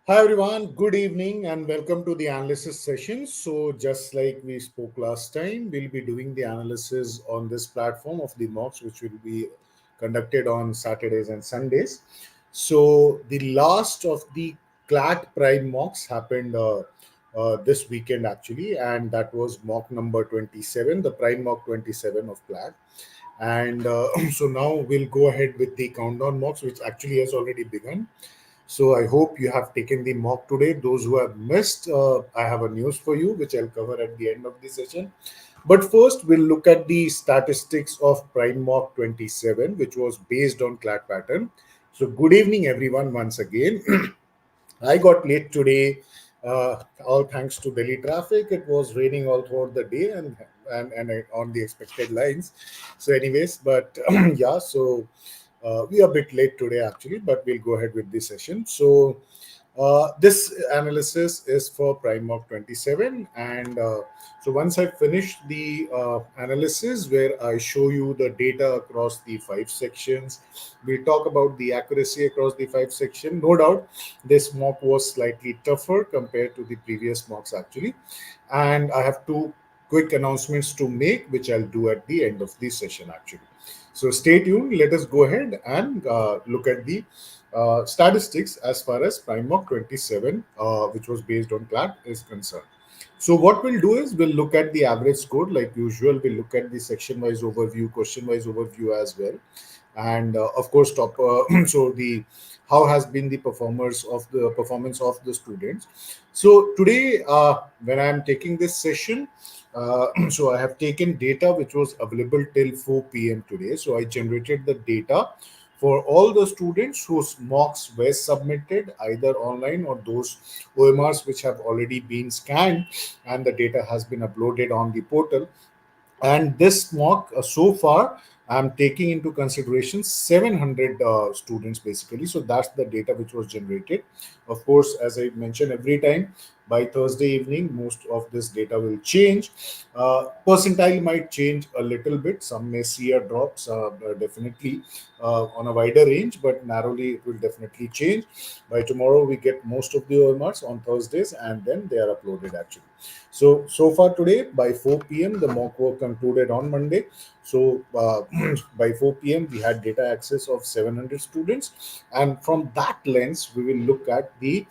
Hi everyone, good evening and welcome to the analysis session. So just like we spoke last time, we'll be doing the analysis on this platform of the mocks which will be conducted on Saturdays and Sundays. So the last of the CLAT Prime mocks happened this weekend actually, and that was mock number 27, the Prime Mock 27 of CLAT. And so now we'll go ahead with the countdown mocks, which actually has already begun. So I hope you have taken the mock today. Those who have missed, I have a news for you, which I'll cover at the end of the session. But first, we'll look at the statistics of Prime Mock 27, which was based on CLAT pattern. So good evening, everyone, once again. I got late today, all thanks to Delhi traffic. It was raining all throughout the day and on the expected lines. So, anyways, but yeah, so we are a bit late today actually, but we'll go ahead with this session. So, this analysis is for Prime Mock 27, and so once I finish the analysis where I show you the data across the five sections, we'll talk about the accuracy across the five section. No doubt, this mock was slightly tougher compared to the previous mocks actually, and I have two quick announcements to make, which I'll do at the end of the session actually. So stay tuned. Let us go ahead and look at the statistics as far as Prime Mock 27, which was based on CLAT, is concerned. So what we'll do is we'll look at the average score like usual. We'll look at the section-wise overview, question-wise overview as well, and of course, top. So the how has been the performance of the students. So today, when I'm taking this session, so I have taken data which was available till 4 p.m. today. So I generated the data for all the students whose mocks were submitted either online or those OMRs which have already been scanned and the data has been uploaded on the portal. And this mock, so far, I'm taking into consideration 700 students basically. So that's the data which was generated. Of course, as I mentioned every time, by Thursday evening, most of this data will change. Percentile might change a little bit. Some may see a drops, definitely on a wider range, but narrowly it will definitely change. By tomorrow, we get most of the OMRs on Thursdays, and then they are uploaded actually. So far today by 4 p.m. the mock work concluded on Monday. So by 4 p.m. we had data access of 700 students, and from that lens we will look at the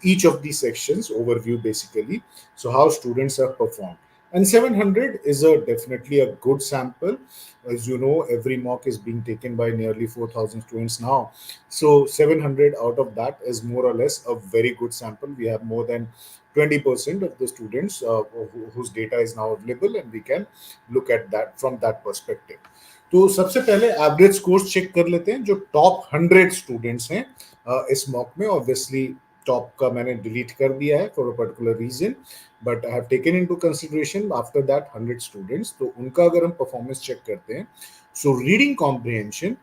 each of the sections overview basically. So how students have performed. And 700 is a definitely a good sample. As you know, every mock is being taken by nearly 4,000 students now. So 700 out of that is more or less a very good sample. We have more than 20% of the students whose data is now available, and we can look at that from that perspective. तो सबसे पहले average scores check कर लेते हैं जो top 100 students हैं इस mock में. ऑब्वियसली टॉप का मैंने डिलीट कर दिया है for a particular reason, but I have taken into consideration after that 100 students. तो उनका अगर हम परफॉर्मेंस चेक करते हैं, so reading comprehension,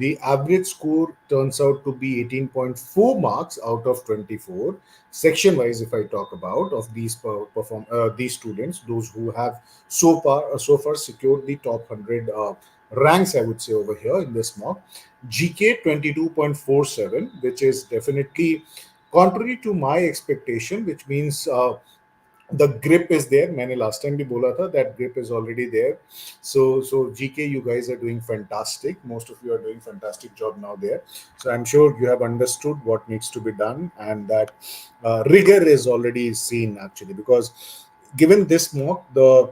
the average score turns out to be 18.4 marks out of 24. Section wise, if I talk about of these students, those who have so far secured the top 100 ranks, I would say over here in this mock. GK 22.47, which is definitely contrary to my expectation, which means the grip is there. मैंने last time भी बोला था that grip is already there. So GK, you guys are doing fantastic. Most of you are doing fantastic job now there. So I'm sure you have understood what needs to be done, and that rigor is already seen actually, because given this mock, the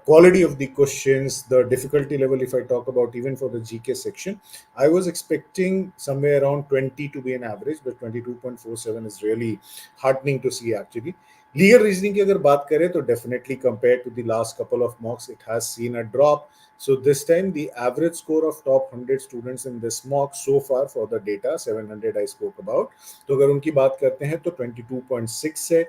quality of the questions, the difficulty level, if I talk about even for the GK section, I was expecting somewhere around 20 to be an average, but 22.47 is really heartening to see actually. Legal reasoning की अगर बात करें तो definitely compare to the last couple of mocks it has seen a drop. So this time the average score of top 100 students in this mock so far for the data 700 I spoke about, तो अगर उनकी बात करते हैं तो 22.6 है.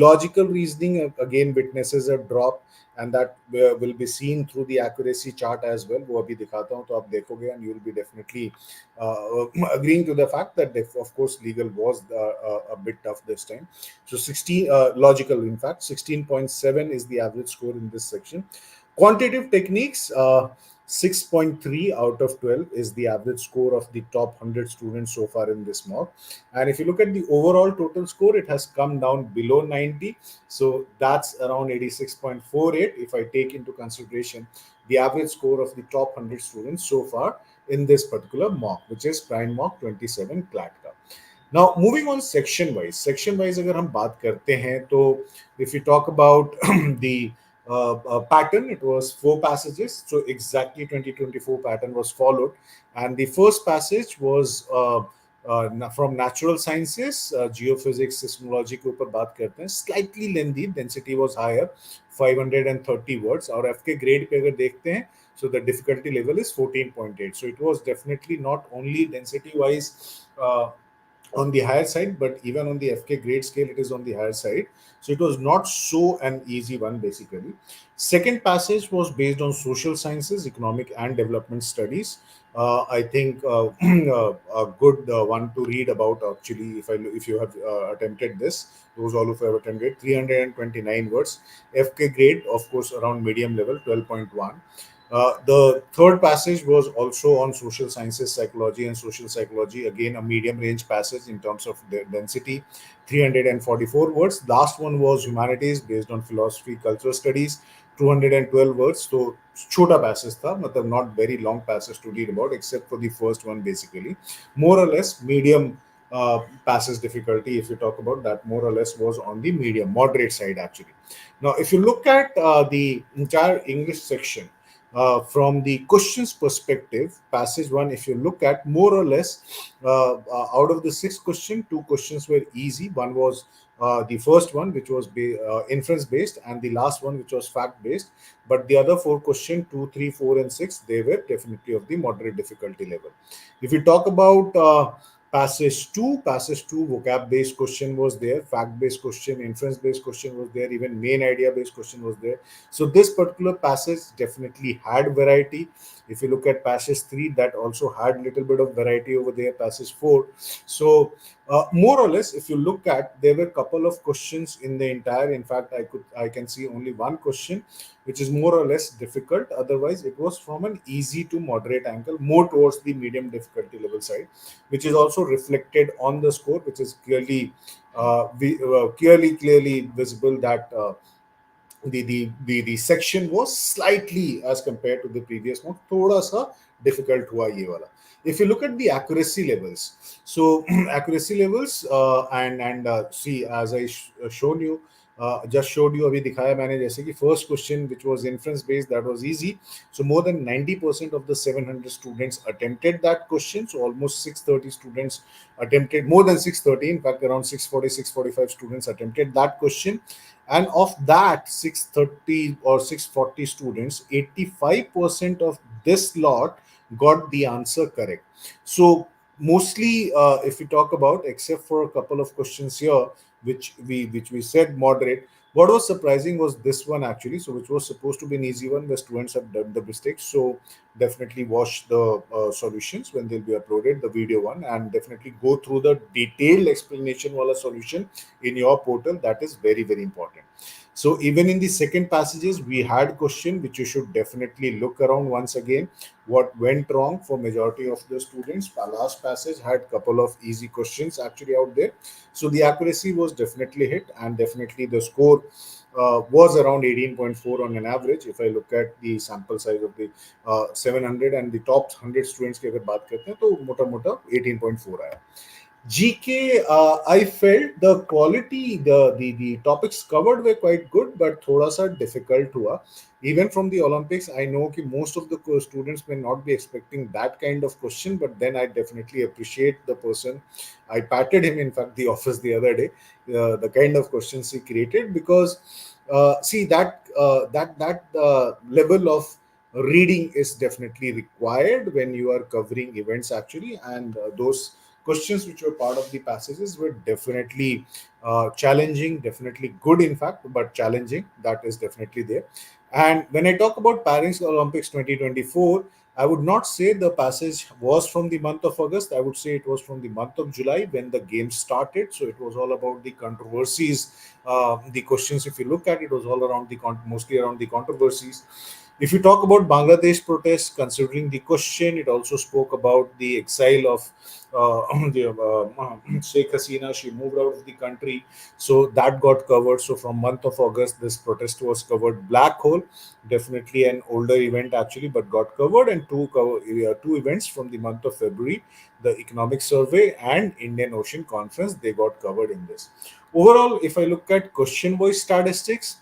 Logical reasoning again witnesses a drop, and that will be seen through the accuracy chart as well. वो अभी दिखाता हूँ तो आप देखोगे, and you will be definitely agreeing to the fact that of course legal was a bit tough this time. So 16 logical, in fact 16.7 is the average score in this section. Quantitative techniques, 6.3 out of 12 is the average score of the top 100 students so far in this mock. And if you look at the overall total score, it has come down below 90. So that's around 86.48 if I take into consideration the average score of the top 100 students so far in this particular mock, which is Prime Mock 27 CLAT का. Now, moving on section wise अगर हम बात करते हैं तो if you talk about the pattern, it was 4 passages. So exactly 2024 pattern was followed, and the first passage was from natural sciences, geophysics, seismology के ऊपर बात करते हैं. Slightly lengthy, density was higher, 530 words. और F के grade पे अगर देखते हैं, so the difficulty level is 14.8. So it was definitely not only density wise on the higher side, but even on the FK grade scale, it is on the higher side. So it was not so an easy one, basically. Second passage was based on social sciences, economic and development studies. I think a good one to read about actually, if you have attempted this, those all who have attempted, 329 words. FK grade, of course, around medium level, 12.1. The third passage was also on social sciences, psychology, and social psychology. Again, a medium range passage in terms of the density, 344 words. Last one was humanities based on philosophy, cultural studies, 212 words. So, छोटा passage था, मतलब not very long passage to read about, except for the first one, basically. More or less medium passage difficulty, if you talk about that, more or less was on the medium, moderate side, actually. Now, if you look at the entire English section, from the questions perspective, passage one, if you look at, more or less, out of the 6 questions, 2 questions were easy. One was the first one, which was inference based, and the last one, which was fact based. But the other 4 questions, 2, 3, 4, and 6, they were definitely of the moderate difficulty level. If you talk about passage 2 vocab based question was there, fact based question, inference based question was there, even main idea based question was there. So this particular passage definitely had variety. If you look at passage 3, that also had little bit of variety over there, passage 4. So more or less, if you look at, there were a couple of questions in the entire, in fact, I can see only one question which is more or less difficult. Otherwise, it was from an easy to moderate angle, more towards the medium difficulty level side, which is also reflected on the score, which is clearly visible that the section was slightly, as compared to the previous one, थोड़ा सा difficult हुआ ये वाला. If you look at the accuracy levels, so accuracy levels, and see, as I shown you, just showed you, अभी दिखाया मैंने जैसे कि first question, which was inference based, that was easy. So more than 90% of the 700 students attempted that question. So almost 630 students attempted, more than 630, in fact around 640, 645 students attempted that question. And of that 630 or 640 students, 85% of this lot got the answer correct. So mostly, if we talk about, except for a couple of questions here, which we said moderate, what was surprising was this one, actually. So which was supposed to be an easy one, where students have done the mistakes. So definitely watch the solutions when they'll be uploaded, the video one, and definitely go through the detailed explanation wala solution in your portal. That is very, very important. So even in the second passages, we had question which you should definitely look around once again. What went wrong for majority of the students? The last passage had couple of easy questions actually out there. So the accuracy was definitely hit, and definitely the score was around 18.4 on an average. If I look at the sample size of the 700 and the top 100 students की अगर बात करते हैं तो मोटा मोटा 18.4 आया. GK, I felt the quality, the topics covered were quite good, but thoda sa difficult hua. Even from the Olympics, I know that most of the students may not be expecting that kind of question, but then I definitely appreciate the person. I patted him, in fact, the office the other day, the kind of questions he created, because see that level of reading is definitely required when you are covering events actually, and those questions which were part of the passages were definitely challenging, definitely good, in fact, but challenging. That is definitely there. And when I talk about Paris Olympics 2024, I would not say the passage was from the month of August. I would say it was from the month of July when the games started. So it was all about the controversies. The questions, if you look at it, was all around mostly around the controversies. If you talk about Bangladesh protests, considering the question, it also spoke about the exile of Sheikh Hasina. She moved out of the country, so that got covered. So from month of August, this protest was covered. Black hole, definitely an older event actually, but got covered, and two events from the month of February, the economic survey and Indian Ocean Conference, they got covered in this. Overall, if I look at question wise statistics,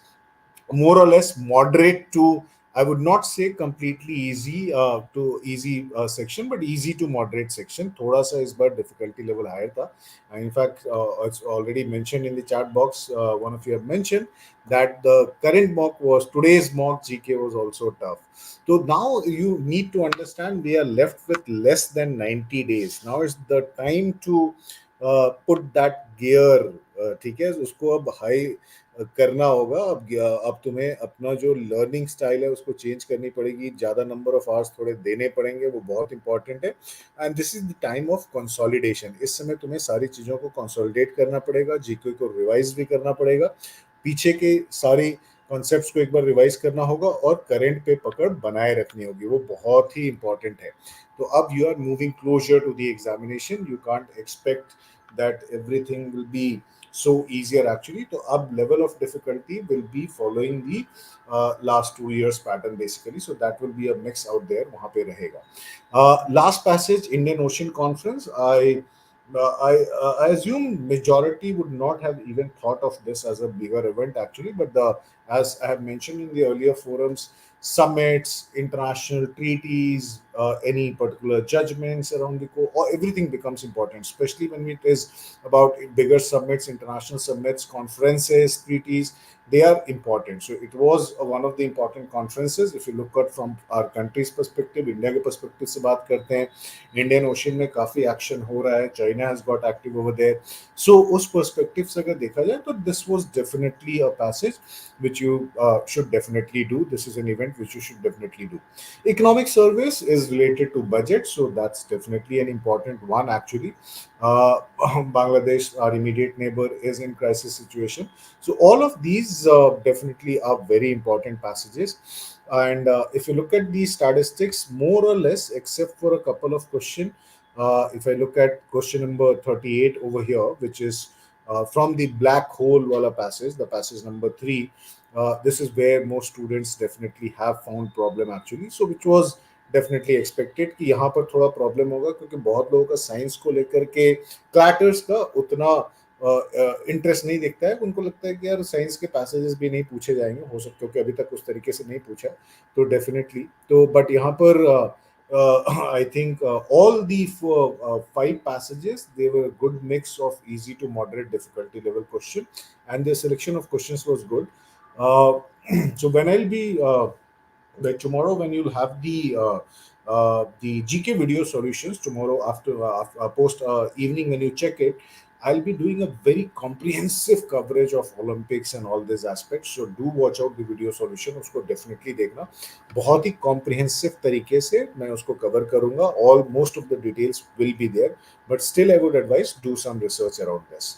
more or less moderate to, I would not say completely easy to easy section, but easy to moderate section. Thoda sa is bar difficulty level higher था. In fact, it's already mentioned in the chat box. One of you have mentioned that the current mock was today's mock GK was also tough. So now you need to understand we are left with less than 90 days. Now is the time to put that gear. ठीक है, उसको अब high करना होगा। अब तुम्हें अपना जो लर्निंग स्टाइल है उसको चेंज करनी पड़ेगी, ज़्यादा नंबर ऑफ आवर्स थोड़े देने पड़ेंगे, वो बहुत इंपॉर्टेंट है। And this is the time of consolidation. इस समय तुम्हें सारी चीज़ों को कंसोलिडेट करना पड़ेगा, जीके को रिवाइज भी करना पड़ेगा, पीछे के सारी कॉन्सेप्ट्स को एक बार रिवाइज करना होगा और करंट पे पकड़ बनाए रखनी होगी, वो बहुत ही इंपॉर्टेंट है। तो अब you are moving closer to the examination, you can't expect that everything will be so easier actually. So up level of difficulty will be following the last 2 years pattern basically, so that will be a mix out there, wahan pe rahega. Last passage, Indian Ocean Conference. I assume majority would not have even thought of this as a bigger event actually, but the, as I have mentioned in the earlier forums, summits, international treaties, any particular judgments around the or everything becomes important, especially when it is about bigger summits, international summits, conferences, treaties. They are important. So it was one of the important conferences. If you look at from our country's perspective, India के perspective से बात करते हैं, Indian Ocean में काफी action हो रहा है, China has got active over there. So उस perspective से अगर देखा जाए तो this was definitely a passage which you should definitely do. This is an event which you should definitely do. Economic service is related to budget, so that's definitely an important one actually. Bangladesh, our immediate neighbor, is in crisis situation. So all of these definitely are very important passages. And if you look at these statistics, more or less, except for a couple of questions, if I look at question number 38 over here, which is from the black hole wala passage, the passage number 3, this is where most students definitely have found problem actually. So which was definitely expected कि यहाँ पर थोड़ा problem होगा, क्योंकि बहुत लोगों का science को लेकर के क्लैटर्स का उतना इंटरेस्ट नहीं दिखता है। उनको लगता है कि यार साइंस के पैसेजेस भी नहीं पूछे जाएंगे, हो सकता है कि अभी तक उस तरीके से नहीं पूछा, तो डेफिनेटली तो बट यहाँ पर I think all the 5 passages, they were a good mix of easy to moderate difficulty level question, and the selection of questions was good. Uh, so when I'll be like tomorrow, when you'll have the GK video solutions tomorrow after post evening, when you check it, I'll be doing a very comprehensive coverage of Olympics and all these aspects. So do watch out the video solution. उसको definitely देखना, बहुत ही comprehensive तरीके से मैं उसको cover करूँगा. All most of the details will be there, but still I would advise do some research around this.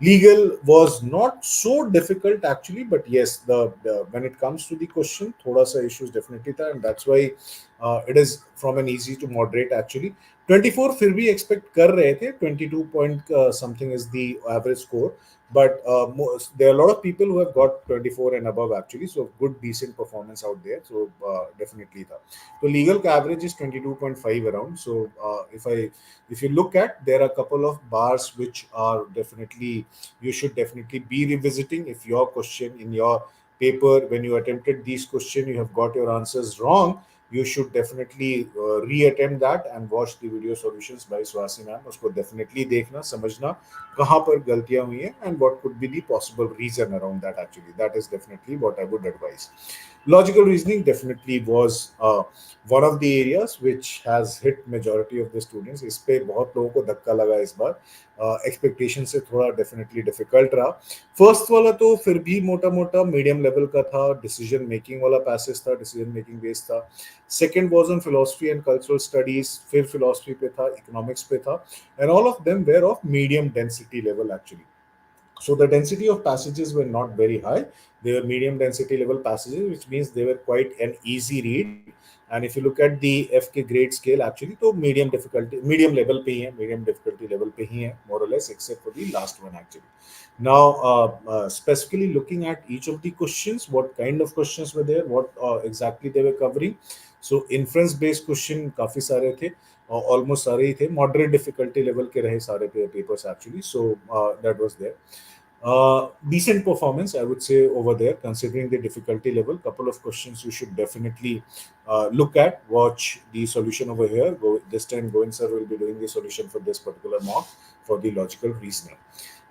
Legal was not so difficult actually, but yes, the when it comes to the question, thoda sa issues definitely tha, and that's why it is from an easy to moderate actually. 24 फिर भी expect कर रहे थे, 22 point something is the average score, but there are a lot of people who have got 24 and above actually, so good decent performance out there, so definitely tha. So legal ka average is 22.5 around. So if you look at, there are a couple of bars which are definitely you should definitely be revisiting. If your question in your paper, when you attempted these questions, you have got your answers wrong, you should definitely reattempt that and watch the video solutions by Swasi ma'am. उसको definitely देखना, समझना कहाँ पर गलतियाँ हुई हैं and what could be the possible reason around that actually. That is definitely what I would advise. Logical reasoning definitely was one of the areas which has hit majority of the students. इस पे बहुत लोगों को धक्का लगा इस बार, expectation से थोड़ा डेफिनेटली डिफिकल्ट रहा। फर्स्ट वाला तो फिर भी मोटा मोटा मीडियम लेवल का था, डिसीजन मेकिंग वाला पैसेज था, डिसीजन मेकिंग बेस्ड था। Second was on philosophy and cultural studies, फिर फिलॉसफी पे था, इकोनॉमिक्स पे था, and all of them were of medium density level actually. So the density of passages were not very high. They were medium density level passages, which means they were quite an easy read. And if you look at the FK grade scale, actually, तो medium difficulty, medium level पे ही है, medium difficulty level पे ही है, more or less, except for the last one actually. Now, specifically looking at each of the questions, what kind of questions were there, what exactly they were covering. So inference based question काफी सारे थे, almost सारे ही थे, moderate difficulty level के रहे सारे papers actually. So that was there. Decent performance, I would say, over there, considering the difficulty level. Couple of questions you should definitely look at. Watch the solution over here. This time, Govind sir will be doing the solution for this particular mock for the logical reasoning.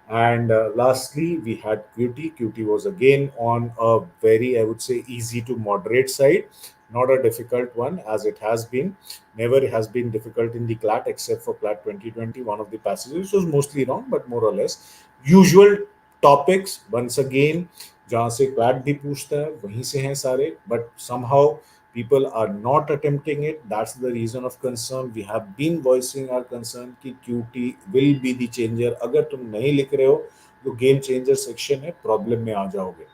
And lastly, we had QT. QT was again on a very, I would say, easy to moderate side, not a difficult one as it has been. Never has been difficult in the CLAT except for CLAT 2020. One of the passages was mostly wrong, but more or less usual topics once again जहां से CLAT भी पूछता है वहीं से हैं सारे but somehow people are not attempting it. That's the reason of concern. We have been voicing our concern कि QT will be the changer. अगर तुम नहीं लिख रहे हो तो गेम चेंजर सेक्शन है, प्रॉब्लम में आ जाओगे.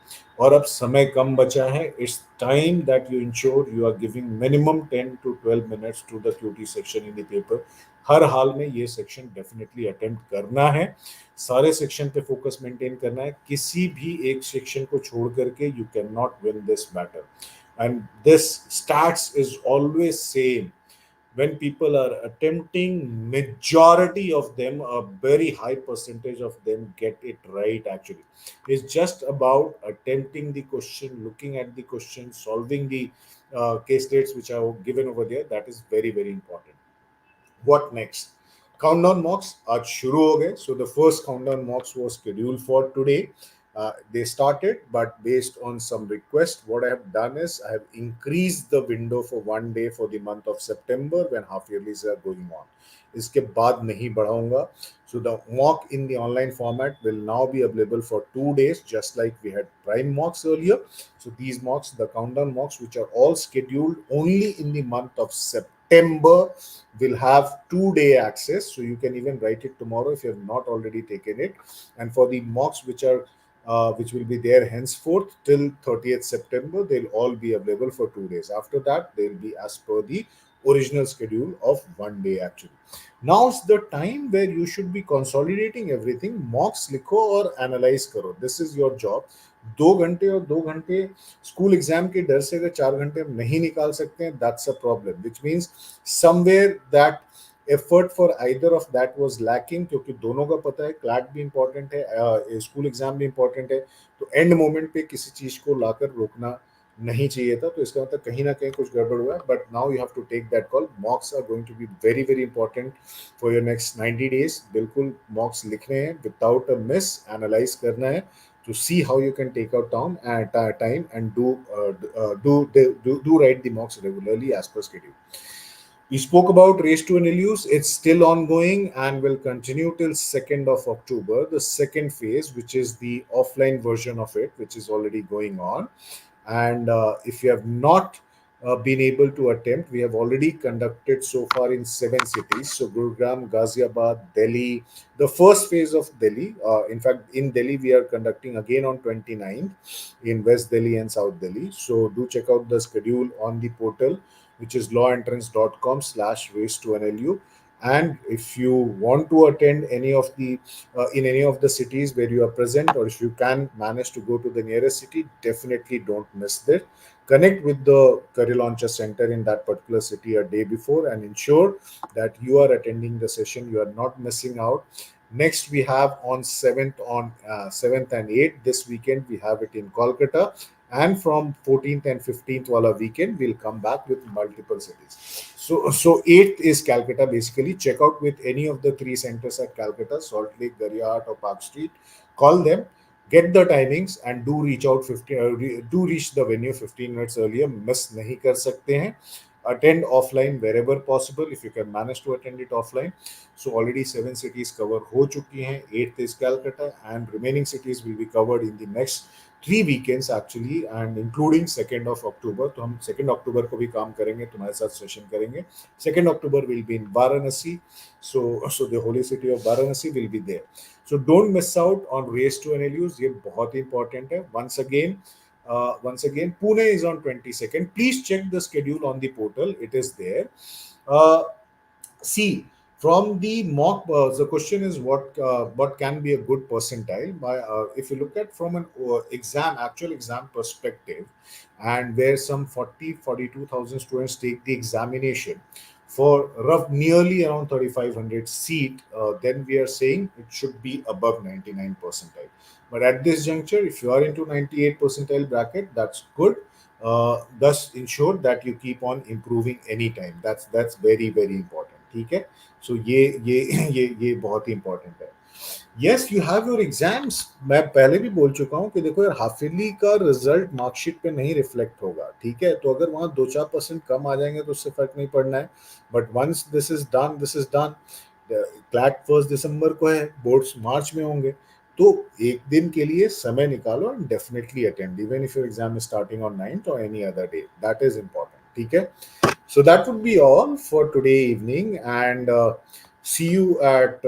और अब समय कम बचा है. It's time that you ensure you are giving minimum 10 to 12 minutes to the QT section in the paper. हर हाल में ये सेक्शन डेफिनेटली अटेम्प्ट करना है. सारे सेक्शन पे फोकस मेंटेन करना है. किसी भी एक सेक्शन को छोड़ करके you can not win this battle. And this stats is always same. When people are attempting, majority of them, a very high percentage of them get it right actually. It's just about attempting the question, looking at the question, solving the case states which are given over there. That is very, very important. What next? Countdown mocks आज शुरू हो गए. So the first countdown mocks was scheduled for today. They started, but based on some request, what I have done is I have increased the window for 1 day for the month of September when half yearlies are going on. इसके बाद नहीं बढ़ाऊंगा. So the mock in the online format will now be available for 2 days, just like we had prime mocks earlier. So these mocks, the countdown mocks, which are all scheduled only in the month of September, will have 2 day access. So you can even write it tomorrow if you have not already taken it. And for the mocks which will be there henceforth till 30th September, they'll all be available for 2 days. After that, they'll be as per the original schedule of 1 day actually. Now's the time where you should be consolidating everything. Mocks लिखो और analyze करो. This is your job. 2 घंटे और 2 घंटे school exam के डर से अगर 4 घंटे हम नहीं निकाल सकते हैं, that's a problem. Which means somewhere that effort for either of that was lacking, क्योंकि दोनों का पता है क्लैट भी इंपॉर्टेंट है, स्कूल एग्जाम भी इंपॉर्टेंट है. तो एंड मोमेंट पे किसी चीज को लाकर रोकना नहीं चाहिए था. तो इसका मतलब कहीं ना कहीं कुछ गड़बड़ हुआ है. But now you have to take that call. Mocks are going to be very very important for your next 90 days. बिल्कुल मॉक्स लिखने हैं विदाउट अ मिस, एनालाइज करना है to see how you can take out time and do write the mocks regularly as per schedule. We spoke about Race to an Illusion. It's still ongoing and will continue till 2nd of October. The second phase, which is the offline version of it, which is already going on. And if you have not been able to attempt, we have already conducted so far in 7 cities. So Gurugram, Ghaziabad, Delhi. The first phase of Delhi. In fact, in Delhi, we are conducting again on 29th in West Delhi and South Delhi. So do check out the schedule on the portal, which is lawentrance.com/race to NLU. And if you want to attend any of the in any of the cities where you are present, or if you can manage to go to the nearest city, definitely don't miss that. Connect with the career launcher center in that particular city a day before and ensure that you are attending the session. You are not missing out. Next, we have on 7th and 8th this weekend, we have it in Kolkata. And from 14th and 15th wala weekend, we'll come back with multiple cities. So 8th is Calcutta basically. Check out with any of the 3 centers at Calcutta, Salt Lake, Garriott, or Park Street. Call them, get the timings, and do reach out 15. Do reach the venue 15 minutes earlier. Miss nahi kar sakte hain. Attend offline wherever possible if you can manage to attend it offline. So already 7 cities cover ho chuki hain. 8th is Calcutta, and remaining cities will be covered in the next 3 weekends actually and including 2 अक्टूबर. तो हम 2 अक्टूबर को भी काम करेंगे, तुम्हारे साथ session करेंगे. 2 October will be in Varanasi. So the holy city of Varanasi will be there. So don't miss out on race to NLUs. ये बहुत ही important है. Once again, Pune is on 22nd. Please check the schedule on the portal. It is there. Uh, See, from the mock, the question is what can be a good percentile. If you look at from an actual exam perspective, and where some 42,000 students take the examination for nearly around 3,500 seat, then we are saying it should be above 99 percentile. But at this juncture, if you are into 98 percentile bracket, that's good. Thus ensure that you keep on improving anytime. That's very very important. ठीक है. So ये ये बहुत ही important है. Yes, you have your exams. मैं पहले भी बोल चुका हूँ कि देखो यार, हाफ ईयरली का रिजल्ट मार्कशीट पे नहीं रिफ्लेक्ट होगा. ठीक है, तो अगर वहाँ 2-4% कम आ जाएंगे तो उससे फर्क नहीं पड़ना है. But once this is done. CLAT 1 दिसंबर को है, बोर्ड्स मार्च में होंगे. तो एक दिन के लिए समय निकालो and definitely attend, even if your exam is starting on 9th और any other day. That is important. ठीक है. So that would be all for today evening, and see you at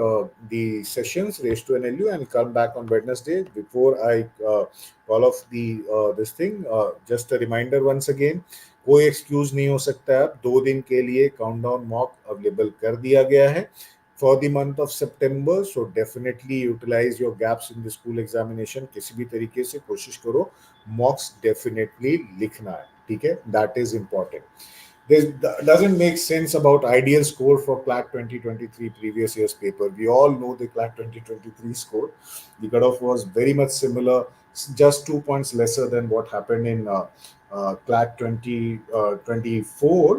the sessions race to NLU, and come back on Wednesday. Before I call off the this thing, just a reminder once again, कोई excuse नहीं हो सकता है. अब 2 दिन के लिए countdown mock available कर दिया गया है for the month of September. So definitely utilize your gaps in the school examination. किसी भी तरीके से कोशिश करो मॉक्स डेफिनेटली लिखना है. ठीक है, that is important. This doesn't make sense about ideal score for CLAT 2023 previous year's paper. We all know the CLAT 2023 score. The cutoff was very much similar, just 2 points lesser than what happened in CLAT 2024.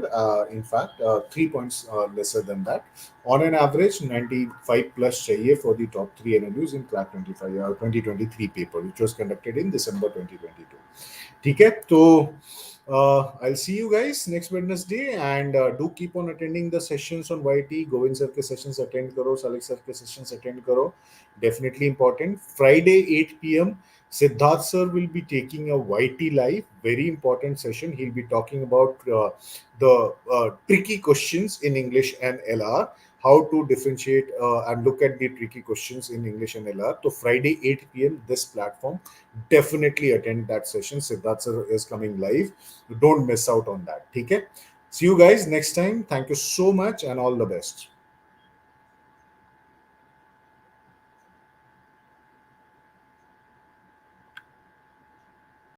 In fact, 3 points lesser than that. On an average, 95 plus chahiye for the top 3 NLUs in CLAT 2023 paper, which was conducted in December 2022. ठीक है, तो I'll see you guys next Wednesday, and do keep on attending the sessions on YT. Govind sir के sessions attend करो, Salik sir के sessions attend करो. Definitely important. Friday 8 p.m. Siddharth sir will be taking a YT live, very important session. He'll be talking about the tricky questions in English and LR, how to differentiate and look at the tricky questions in English and LR. So Friday 8 p.m. this platform, definitely attend that session. Siddharth sir is coming live. Don't miss out on that. Okay. See you guys next time. Thank you so much and all the best.